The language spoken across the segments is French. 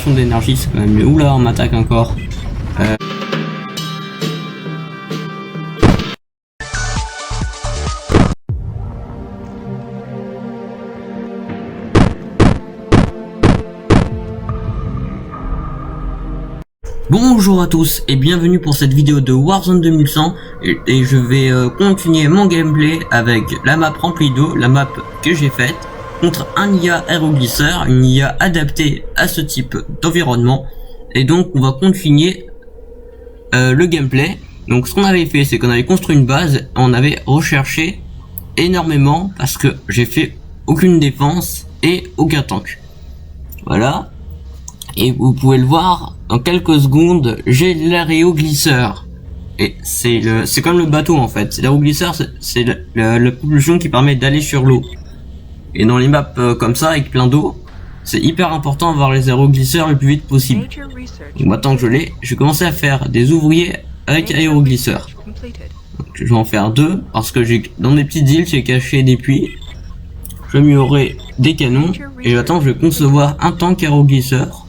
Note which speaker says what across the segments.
Speaker 1: d'énergie, c'est quand même mieux. Oula, on m'attaque encore. Bonjour à tous et bienvenue pour cette vidéo de Warzone 2100 et je vais continuer mon gameplay avec la map remplie d'eau, la map que j'ai faite contre un IA aéroglisseur, une IA adaptée à ce type d'environnement. Et donc on va continuer le gameplay. Donc ce qu'on avait fait, c'est qu'on avait construit une base, on avait recherché énormément parce que j'ai fait aucune défense et aucun tank. Voilà. Et vous pouvez le voir, dans quelques secondes, j'ai l'aéroglisseur. Et c'est comme le bateau en fait. L'aéroglisseur, c'est la propulsion qui permet d'aller sur l'eau. Et dans les maps comme ça, avec plein d'eau, c'est hyper important d'avoir les aéroglisseurs le plus vite possible. Donc maintenant que je l'ai, je vais commencer à faire des ouvriers avec aéroglisseurs. Donc, je vais en faire deux, parce que j'ai dans des petites îles, j'ai caché des puits. Je vais améliorer des canons, et j'attends que je vais concevoir un tank aéroglisseur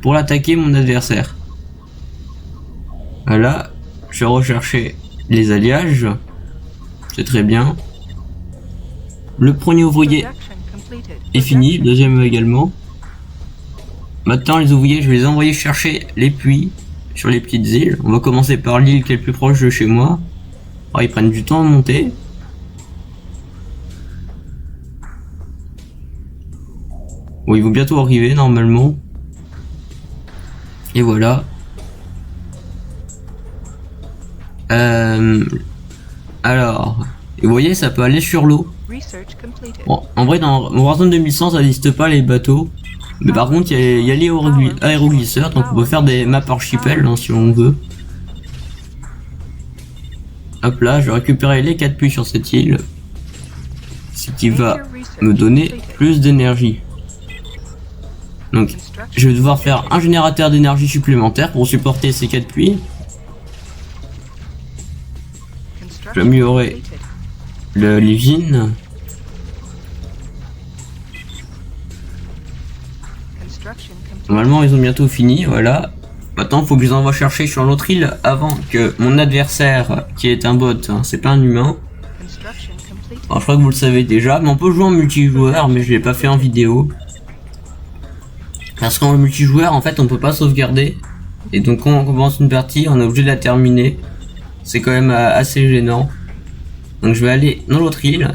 Speaker 1: pour l'attaquer mon adversaire. Voilà, je vais rechercher les alliages, c'est très bien. Le premier ouvrier est fini, le deuxième également. Maintenant les ouvriers, je vais les envoyer chercher les puits sur les petites îles. On va commencer par l'île qui est le plus proche de chez moi. Alors, ils prennent du temps à monter. Bon, ils vont bientôt arriver normalement. Et voilà. Alors, vous voyez, ça peut aller sur l'eau. Bon, en vrai, dans Warzone 2100, ça n'existe pas les bateaux. Mais par contre, il y a les aéroglisseurs, donc on peut faire des maps archipel hein, si on veut. Hop là, je vais récupérer les 4 puits sur cette île. Ce qui va me donner plus d'énergie. Donc, je vais devoir faire un générateur d'énergie supplémentaire pour supporter ces 4 puits. Je vais améliorer l'usine. Normalement, ils ont bientôt fini, voilà. Maintenant, il faut que je les envoie chercher sur l'autre île avant que mon adversaire, qui est un bot, hein, c'est pas un humain. Alors, je crois que vous le savez déjà, mais on peut jouer en multijoueur, mais je l'ai pas fait en vidéo. Parce qu'en multijoueur, en fait, on peut pas sauvegarder. Et donc, quand on commence une partie, on est obligé de la terminer. C'est quand même assez gênant. Donc, je vais aller dans l'autre île.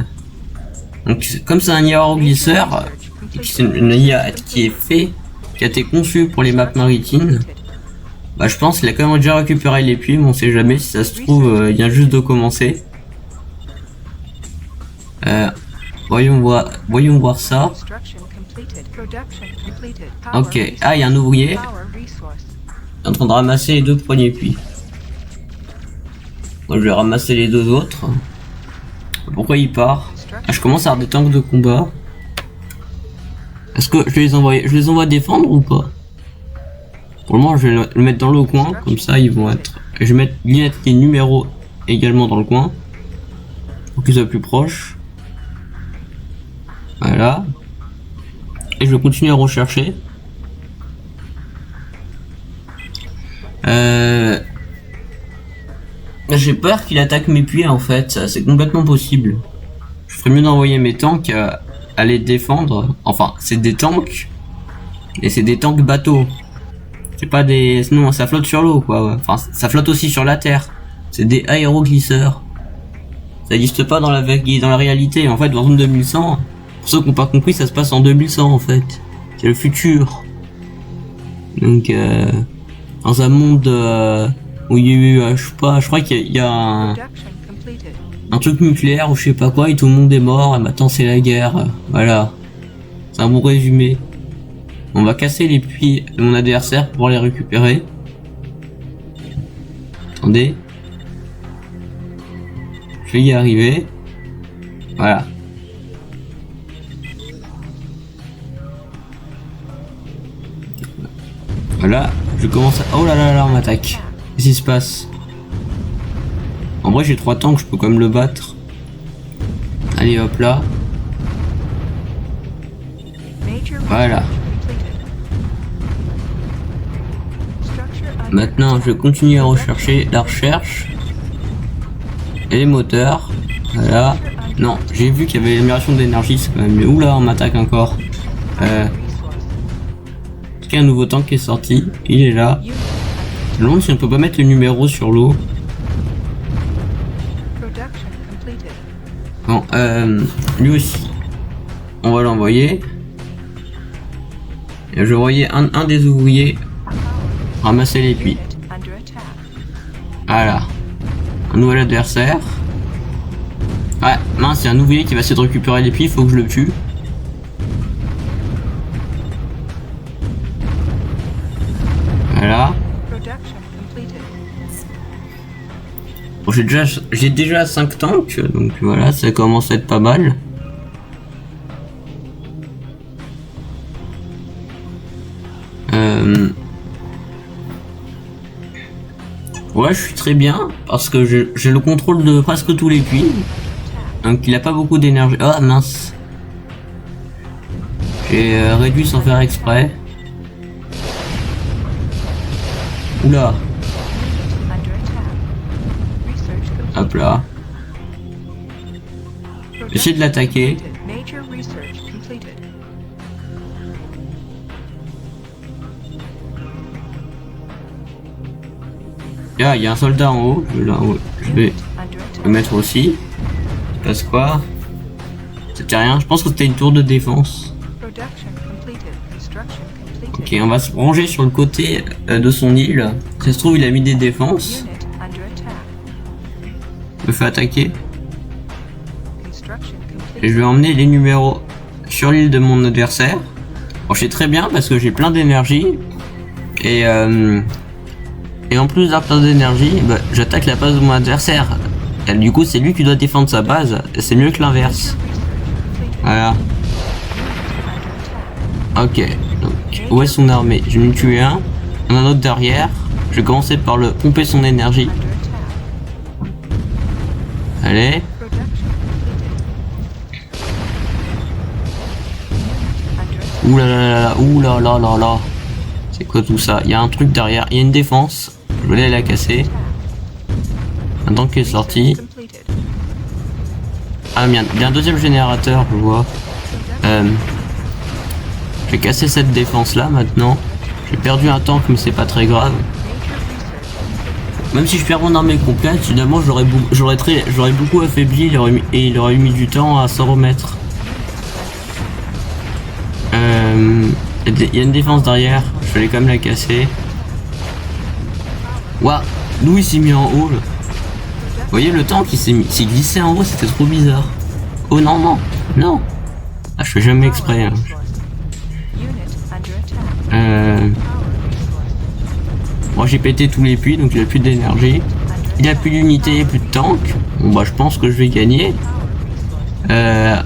Speaker 1: Donc, comme c'est un aéroglisseur, c'est une IA qui est fait, qui a été conçue pour les maps maritimes. Bah, je pense qu'il a quand même déjà récupéré les puits, mais on sait jamais. Si ça se trouve, il vient juste de commencer. Voyons voir ça. Ok, ah il y a un ouvrier. Il est en train de ramasser les 2 premiers puits. Moi je vais ramasser les 2 autres. Pourquoi il part? Ah, je commence à avoir des tanks de combat. Est-ce que je les envoie défendre ou pas? Pour le moment je vais le mettre dans le coin, comme ça ils vont être. Je vais mettre les numéros également dans le coin. Pour qu'ils soient plus proches. Voilà. Et je vais continuer à rechercher. J'ai peur qu'il attaque mes puits en fait, c'est complètement possible. Je ferais mieux d'envoyer mes tanks à les défendre. Enfin, c'est des tanks. Et c'est des tanks bateaux. C'est pas des... Sinon ça flotte sur l'eau quoi. Ouais. Enfin, ça flotte aussi sur la terre. C'est des aéroglisseurs. Ça n'existe pas dans la réalité. En fait, dans Warzone 2100... Pour ceux qui n'ont pas compris, ça se passe en 2100 en fait. C'est le futur. Donc, dans un monde où il y a eu, je sais pas, je crois qu'il y a un truc nucléaire ou je sais pas quoi, et tout le monde est mort, et maintenant c'est la guerre. Voilà. C'est un bon résumé. On va casser les puits de mon adversaire pour les récupérer. Attendez. Je vais y arriver. Voilà. Voilà, je commence à... Oh là là là, on m'attaque. Qu'est-ce qui se passe? En vrai, j'ai 3 tanks, je peux quand même le battre. Allez, hop là. Voilà. Maintenant, je continue à rechercher la recherche. Et les moteurs. Voilà. Non, j'ai vu qu'il y avait l'amélioration d'énergie, c'est quand même mieux. Oula, on m'attaque encore. Il y a un nouveau tank qui est sorti. Il est là. Je me demande si on peut pas mettre le numéro sur l'eau. Bon, lui aussi. On va l'envoyer. Je voyais un des ouvriers ramasser les puits. Voilà. Un nouvel adversaire. Ouais, mince, c'est un ouvrier qui va essayer de récupérer les puits, il faut que je le tue. Voilà. Bon, j'ai déjà 5 tanks, donc voilà, ça commence à être pas mal. Ouais, je suis très bien parce que j'ai le contrôle de presque tous les puits. Donc il a pas beaucoup d'énergie. Ah mince. J'ai réduit sans faire exprès. Oula. Hop là. J'essaie de l'attaquer. Là, il y a un soldat en haut. Je vais le mettre aussi. Il passe quoi? C'était rien. Je pense que c'était une tour de défense. Ok, on va se ranger sur le côté de son île. Ça se trouve, il a mis des défenses. Je me fais attaquer. Et je vais emmener les numéros sur l'île de mon adversaire. Bon, je sais très bien parce que j'ai plein d'énergie. Et en plus d'avoir plein d'énergie, bah, j'attaque la base de mon adversaire. Et du coup, c'est lui qui doit défendre sa base. C'est mieux que l'inverse. Voilà. Ok. Donc, où est son armée? Je vais en tuer un. On a un autre derrière. Je vais commencer par le pomper son énergie. Allez. Ouh là là là là, ouh là là là là. C'est quoi tout ça? Il y a un truc derrière, il y a une défense. Je voulais la casser. Un tank qui est sorti. Ah merde, il y a un deuxième générateur, je vois. J'ai cassé cette défense là maintenant. J'ai perdu un tank mais c'est pas très grave. Même si je perds mon armée complète, finalement j'aurais beaucoup affaibli et il aurait mis du temps à s'en remettre. Il y a une défense derrière, je vais quand même la casser. Waouh, Louis s'est mis en haut là. Vous voyez le tank qui s'est glissé en haut, c'était trop bizarre. Oh non non, non. Ah, je fais jamais exprès. Hein. Moi j'ai pété tous les puits donc il a plus d'énergie. Il a plus d'unité, plus de tank. Bon bah je pense que je vais gagner. On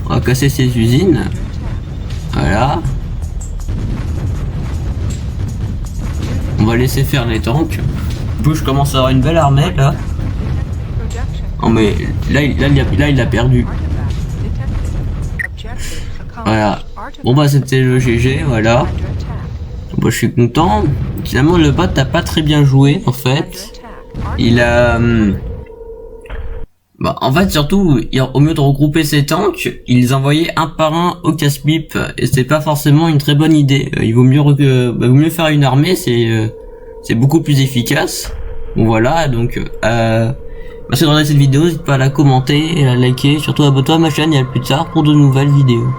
Speaker 1: va casser ses usines. Voilà. On va laisser faire les tanks. Puis je commence à avoir une belle armée là. Non mais là il a perdu. Voilà. Bon bah c'était le GG, voilà. Bon, je suis content. Finalement le bot n'a pas très bien joué en fait. Il a... Bah, en fait surtout, au mieux de regrouper ses tanks, ils les envoyaient un par un au casse-pipe. Et c'est pas forcément une très bonne idée. Il vaut mieux faire une armée, c'est beaucoup plus efficace. Bon voilà, donc... merci de regarder cette vidéo, n'hésite pas à la commenter et à la liker. Surtout abonne-toi à ma chaîne et à plus tard pour de nouvelles vidéos.